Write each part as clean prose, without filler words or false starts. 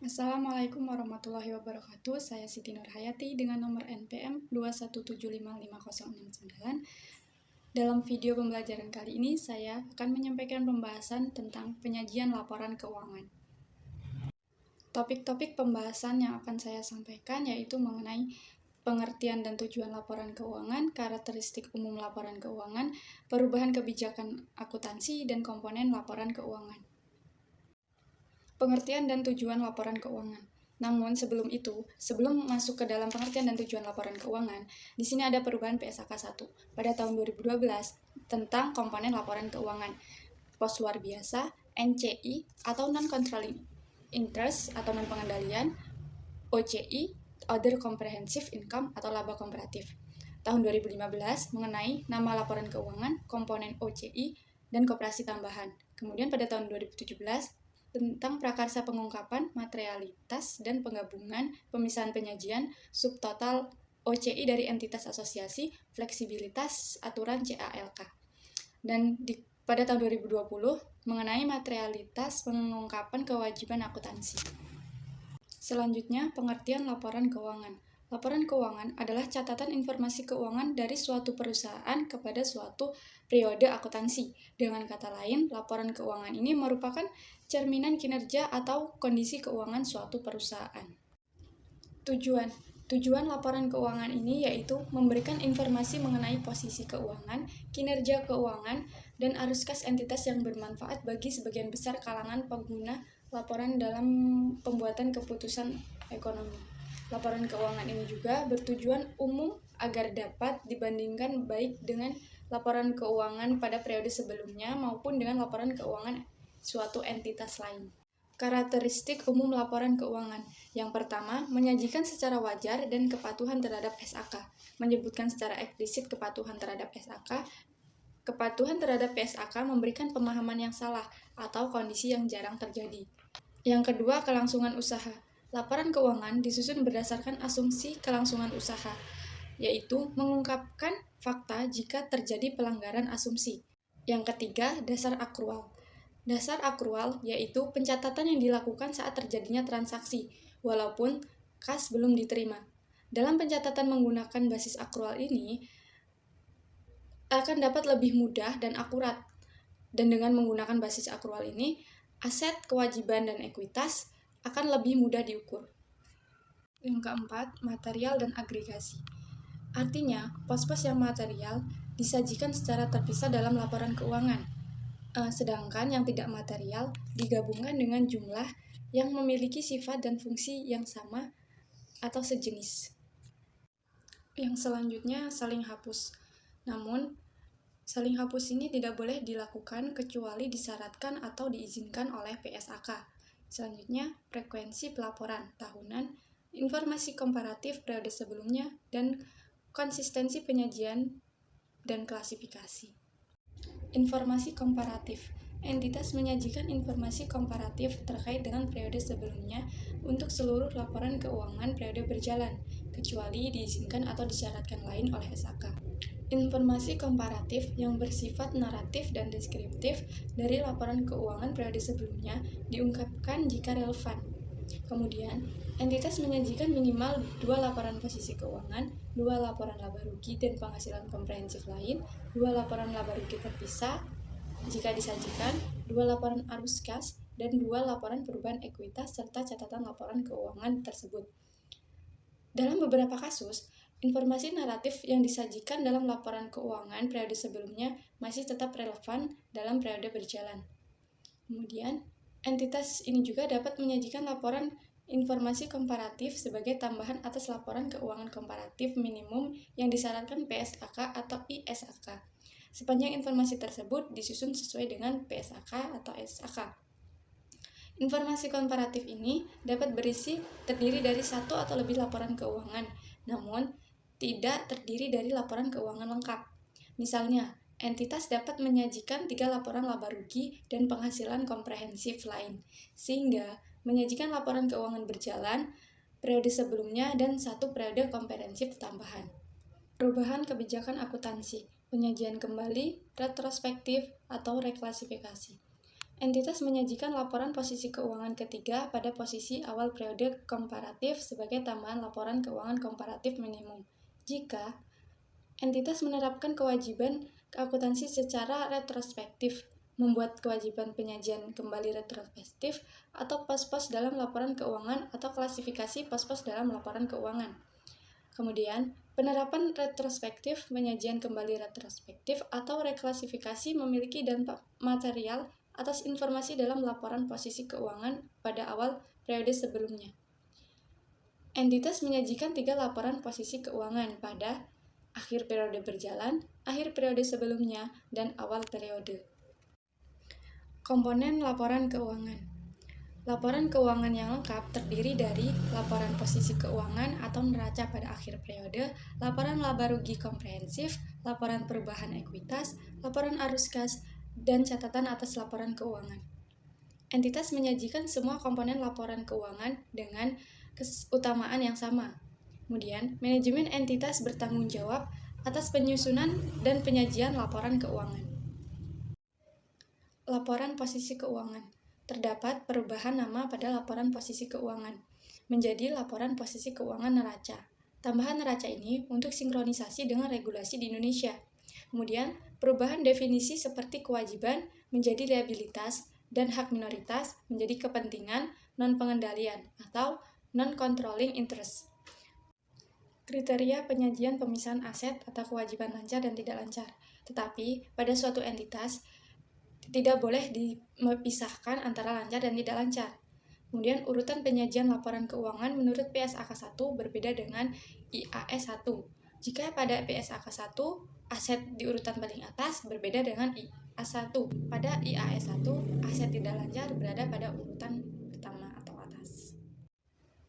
Assalamualaikum warahmatullahi wabarakatuh. Saya Siti Nurhayati dengan nomor NPM 217555069. Dalam video pembelajaran kali ini, saya akan menyampaikan pembahasan tentang penyajian laporan keuangan. Topik-topik pembahasan yang akan saya sampaikan yaitu mengenai pengertian dan tujuan laporan keuangan, karakteristik umum laporan keuangan, perubahan kebijakan akuntansi, dan komponen laporan keuangan. Pengertian dan tujuan laporan keuangan. Namun sebelum masuk ke dalam pengertian dan tujuan laporan keuangan, di sini ada perubahan PSAK 1 pada tahun 2012 tentang komponen laporan keuangan, pos luar biasa, NCI atau non-controlling interest atau non-pengendalian, OCI, Other Comprehensive Income atau laba komparatif. Tahun 2015 mengenai nama laporan keuangan, komponen OCI, dan koperasi tambahan. Kemudian pada tahun 2017 tentang prakarsa pengungkapan, materialitas, dan penggabungan pemisahan penyajian subtotal OCI dari entitas asosiasi, fleksibilitas aturan CALK. Dan pada tahun 2020 mengenai materialitas pengungkapan kewajiban akuntansi. Selanjutnya, pengertian laporan keuangan. Laporan keuangan adalah catatan informasi keuangan dari suatu perusahaan kepada suatu periode akuntansi. Dengan kata lain, laporan keuangan ini merupakan cerminan kinerja atau kondisi keuangan suatu perusahaan. Tujuan laporan keuangan ini yaitu memberikan informasi mengenai posisi keuangan, kinerja keuangan, dan arus kas entitas yang bermanfaat bagi sebagian besar kalangan pengguna laporan dalam pembuatan keputusan ekonomi. Laporan keuangan ini juga bertujuan umum agar dapat dibandingkan baik dengan laporan keuangan pada periode sebelumnya maupun dengan laporan keuangan suatu entitas lain. Karakteristik umum laporan keuangan. Yang pertama, menyajikan secara wajar dan kepatuhan terhadap SAK. Menyebutkan secara eksplisit kepatuhan terhadap SAK. Kepatuhan terhadap PSAK memberikan pemahaman yang salah atau kondisi yang jarang terjadi. Yang kedua, kelangsungan usaha. Laporan keuangan disusun berdasarkan asumsi kelangsungan usaha, yaitu mengungkapkan fakta jika terjadi pelanggaran asumsi. Yang ketiga, dasar akrual. Dasar akrual yaitu pencatatan yang dilakukan saat terjadinya transaksi, walaupun kas belum diterima. Dalam pencatatan menggunakan basis akrual ini akan dapat lebih mudah dan akurat. Dan dengan menggunakan basis akrual ini, aset, kewajiban, dan ekuitas akan lebih mudah diukur. Yang keempat, material dan agregasi. Artinya, pos-pos yang material disajikan secara terpisah dalam laporan keuangan, sedangkan yang tidak material digabungkan dengan jumlah yang memiliki sifat dan fungsi yang sama atau sejenis. Yang selanjutnya, saling hapus. Namun, saling hapus ini tidak boleh dilakukan kecuali disyaratkan atau diizinkan oleh PSAK. Selanjutnya, frekuensi pelaporan tahunan, informasi komparatif periode sebelumnya, dan konsistensi penyajian dan klasifikasi. Informasi komparatif. Entitas menyajikan informasi komparatif terkait dengan periode sebelumnya untuk seluruh laporan keuangan periode berjalan, kecuali diizinkan atau disyaratkan lain oleh SAK. Informasi komparatif yang bersifat naratif dan deskriptif dari laporan keuangan periode sebelumnya diungkapkan jika relevan. Kemudian, entitas menyajikan minimal 2 laporan posisi keuangan, 2 laporan laba rugi dan penghasilan komprehensif lain, 2 laporan laba rugi terpisah jika disajikan, 2 laporan arus kas, dan 2 laporan perubahan ekuitas serta catatan laporan keuangan tersebut. Dalam beberapa kasus, informasi naratif yang disajikan dalam laporan keuangan periode sebelumnya masih tetap relevan dalam periode berjalan. Kemudian, entitas ini juga dapat menyajikan laporan informasi komparatif sebagai tambahan atas laporan keuangan komparatif minimum yang disyaratkan PSAK atau ISAK, sepanjang informasi tersebut disusun sesuai dengan PSAK atau SAK. Informasi komparatif ini dapat terdiri dari 1 atau lebih laporan keuangan, namun tidak terdiri dari laporan keuangan lengkap. Misalnya, entitas dapat menyajikan 3 laporan laba rugi dan penghasilan komprehensif lain, sehingga menyajikan laporan keuangan berjalan, periode sebelumnya, dan 1 periode komprehensif tambahan. Perubahan kebijakan akuntansi, penyajian kembali, retrospektif, atau reklasifikasi. Entitas menyajikan laporan posisi keuangan ketiga pada posisi awal periode komparatif sebagai tambahan laporan keuangan komparatif minimum. Jika entitas menerapkan kewajiban akuntansi secara retrospektif, membuat kewajiban penyajian kembali retrospektif, atau pos-pos dalam laporan keuangan atau klasifikasi pos-pos dalam laporan keuangan. Kemudian, penerapan retrospektif, penyajian kembali retrospektif, atau reklasifikasi memiliki dampak material atas informasi dalam laporan posisi keuangan pada awal periode sebelumnya. Entitas menyajikan 3 laporan posisi keuangan pada akhir periode berjalan, akhir periode sebelumnya, dan awal periode. Komponen laporan keuangan. Laporan keuangan yang lengkap terdiri dari laporan posisi keuangan atau neraca pada akhir periode, laporan laba rugi komprehensif, laporan perubahan ekuitas, laporan arus kas, dan catatan atas laporan keuangan. Entitas menyajikan semua komponen laporan keuangan dengan keutamaan yang sama. Kemudian, manajemen entitas bertanggung jawab atas penyusunan dan penyajian laporan keuangan. Laporan posisi keuangan. Terdapat perubahan nama pada laporan posisi keuangan menjadi laporan posisi keuangan neraca. Tambahan neraca ini untuk sinkronisasi dengan regulasi di Indonesia. Kemudian, perubahan definisi seperti kewajiban menjadi liabilitas dan hak minoritas menjadi kepentingan non-pengendalian atau non-controlling interest. Kriteria penyajian pemisahan aset atau kewajiban lancar dan tidak lancar. Tetapi, pada suatu entitas, tidak boleh dipisahkan antara lancar dan tidak lancar. Kemudian, urutan penyajian laporan keuangan menurut PSAK 1 berbeda dengan IAS 1. Jika pada PSAK 1, aset di urutan paling atas berbeda dengan IAS 1. Pada IAS 1, aset tidak lancar berada pada urutan pertama atau atas.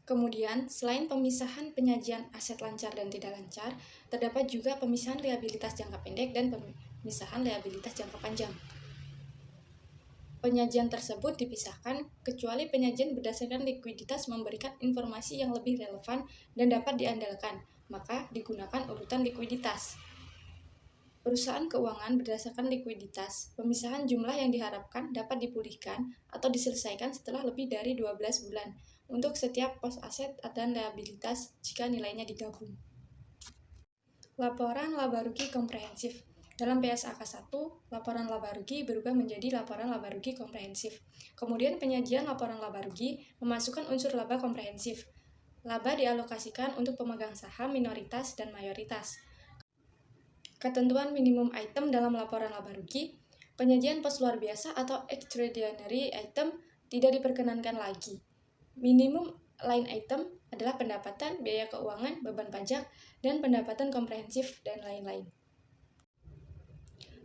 Kemudian, selain pemisahan penyajian aset lancar dan tidak lancar, terdapat juga pemisahan liabilitas jangka pendek dan pemisahan liabilitas jangka panjang. Penyajian tersebut dipisahkan kecuali penyajian berdasarkan likuiditas memberikan informasi yang lebih relevan dan dapat diandalkan, maka digunakan urutan likuiditas. Perusahaan keuangan berdasarkan likuiditas, pemisahan jumlah yang diharapkan dapat dipulihkan atau diselesaikan setelah lebih dari 12 bulan untuk setiap pos aset dan liabilitas jika nilainya digabung. Laporan laba rugi komprehensif. Dalam PSAK 1, laporan laba rugi berubah menjadi laporan laba rugi komprehensif. Kemudian penyajian laporan laba rugi memasukkan unsur laba komprehensif. Laba dialokasikan untuk pemegang saham minoritas dan mayoritas. Ketentuan minimum item dalam laporan laba rugi, penyajian pos luar biasa atau extraordinary item tidak diperkenankan lagi. Minimum line item adalah pendapatan, biaya keuangan, beban pajak, dan pendapatan komprehensif, dan lain-lain.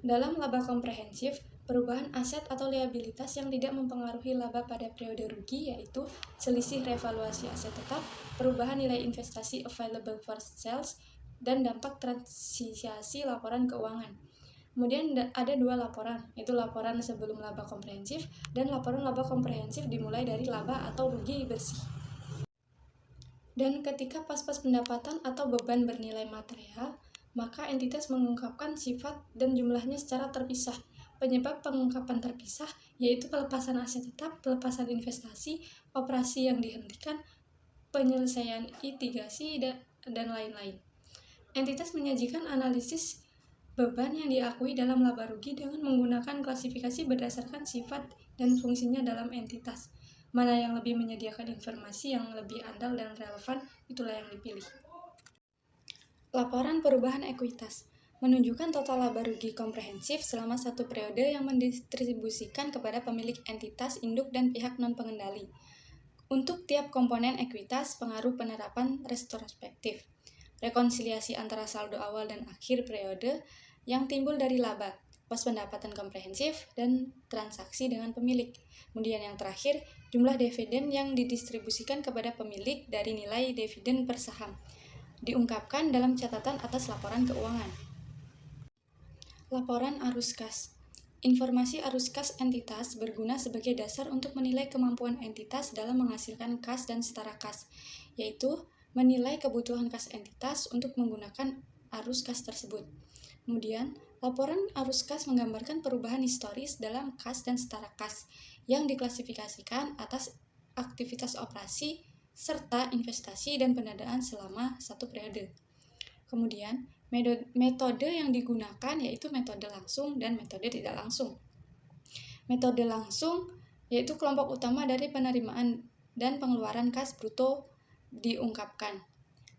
Dalam laba komprehensif, perubahan aset atau liabilitas yang tidak mempengaruhi laba pada periode rugi yaitu selisih revaluasi aset tetap, perubahan nilai investasi available for sales, dan dampak transiasi laporan keuangan. Kemudian ada 2 laporan, yaitu laporan sebelum laba komprehensif dan laporan laba komprehensif dimulai dari laba atau rugi bersih. Dan ketika pas-pas pendapatan atau beban bernilai material, maka entitas mengungkapkan sifat dan jumlahnya secara terpisah. Penyebab pengungkapan terpisah yaitu pelepasan aset tetap, pelepasan investasi, operasi yang dihentikan, penyelesaian litigasi, dan lain-lain. Entitas menyajikan analisis beban yang diakui dalam laba rugi dengan menggunakan klasifikasi berdasarkan sifat dan fungsinya dalam entitas. Mana yang lebih menyediakan informasi yang lebih andal dan relevan, itulah yang dipilih. Laporan perubahan ekuitas menunjukkan total laba rugi komprehensif selama satu periode yang mendistribusikan kepada pemilik entitas, induk, dan pihak non-pengendali. Untuk tiap komponen ekuitas, pengaruh penerapan retrospektif, rekonsiliasi antara saldo awal dan akhir periode yang timbul dari laba, pos pendapatan komprehensif, dan transaksi dengan pemilik. Kemudian yang terakhir, jumlah dividen yang didistribusikan kepada pemilik dari nilai dividen per saham, diungkapkan dalam catatan atas laporan keuangan. Laporan arus kas. Informasi arus kas entitas berguna sebagai dasar untuk menilai kemampuan entitas dalam menghasilkan kas dan setara kas, yaitu menilai kebutuhan kas entitas untuk menggunakan arus kas tersebut. Kemudian, Laporan arus kas menggambarkan perubahan historis dalam kas dan setara kas yang diklasifikasikan atas aktivitas operasi serta investasi dan pendanaan selama satu periode. Kemudian, metode yang digunakan yaitu metode langsung dan metode tidak langsung. Metode langsung yaitu kelompok utama dari penerimaan dan pengeluaran kas bruto diungkapkan.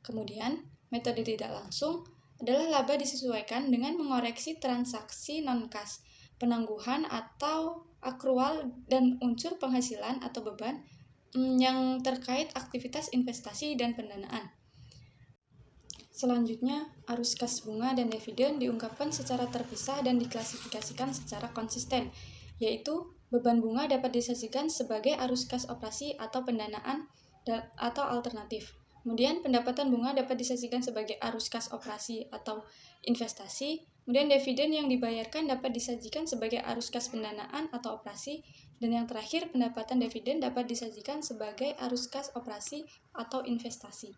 Kemudian, metode tidak langsung adalah laba disesuaikan dengan mengoreksi transaksi non-kas, penangguhan atau akrual dan unsur penghasilan atau beban yang terkait aktivitas investasi dan pendanaan. Selanjutnya, arus kas bunga dan dividen diungkapkan secara terpisah dan diklasifikasikan secara konsisten, yaitu beban bunga dapat disajikan sebagai arus kas operasi atau pendanaan atau alternatif. Kemudian pendapatan bunga dapat disajikan sebagai arus kas operasi atau investasi. Kemudian dividen yang dibayarkan dapat disajikan sebagai arus kas pendanaan atau operasi. Dan yang terakhir, pendapatan dividen dapat disajikan sebagai arus kas operasi atau investasi.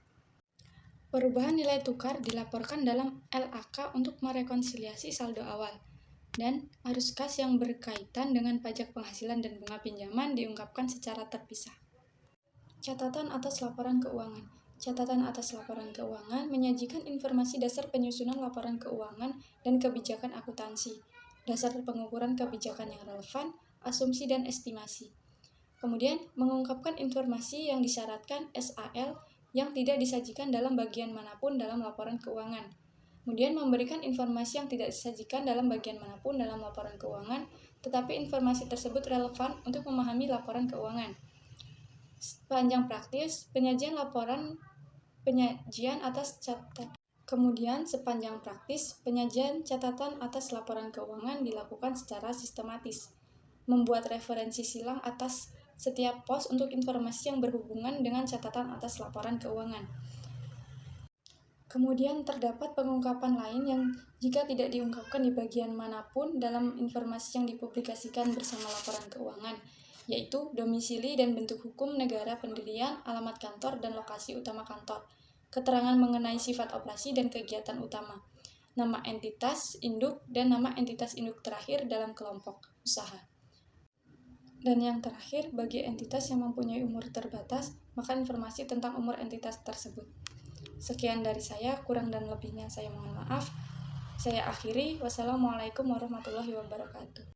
Perubahan nilai tukar dilaporkan dalam LAK untuk merekonsiliasi saldo awal. Dan arus kas yang berkaitan dengan pajak penghasilan dan bunga pinjaman diungkapkan secara terpisah. Catatan atas laporan keuangan. Catatan atas laporan keuangan menyajikan informasi dasar penyusunan laporan keuangan dan kebijakan akuntansi, dasar pengukuran kebijakan yang relevan, asumsi dan estimasi. Kemudian, mengungkapkan informasi yang disyaratkan SAL yang tidak disajikan dalam bagian manapun dalam laporan keuangan. Kemudian, memberikan informasi yang tidak disajikan dalam bagian manapun dalam laporan keuangan, tetapi informasi tersebut relevan untuk memahami laporan keuangan. Sepanjang praktis, penyajian catatan atas laporan keuangan dilakukan secara sistematis, membuat referensi silang atas setiap pos untuk informasi yang berhubungan dengan catatan atas laporan keuangan. Kemudian terdapat pengungkapan lain yang jika tidak diungkapkan di bagian manapun dalam informasi yang dipublikasikan bersama laporan keuangan, yaitu domisili dan bentuk hukum negara pendirian, alamat kantor, dan lokasi utama kantor, keterangan mengenai sifat operasi dan kegiatan utama, nama entitas induk, dan nama entitas induk terakhir dalam kelompok usaha. Dan yang terakhir, bagi entitas yang mempunyai umur terbatas, maka informasi tentang umur entitas tersebut. Sekian dari saya, kurang dan lebihnya saya mohon maaf. Saya akhiri, wassalamualaikum warahmatullahi wabarakatuh.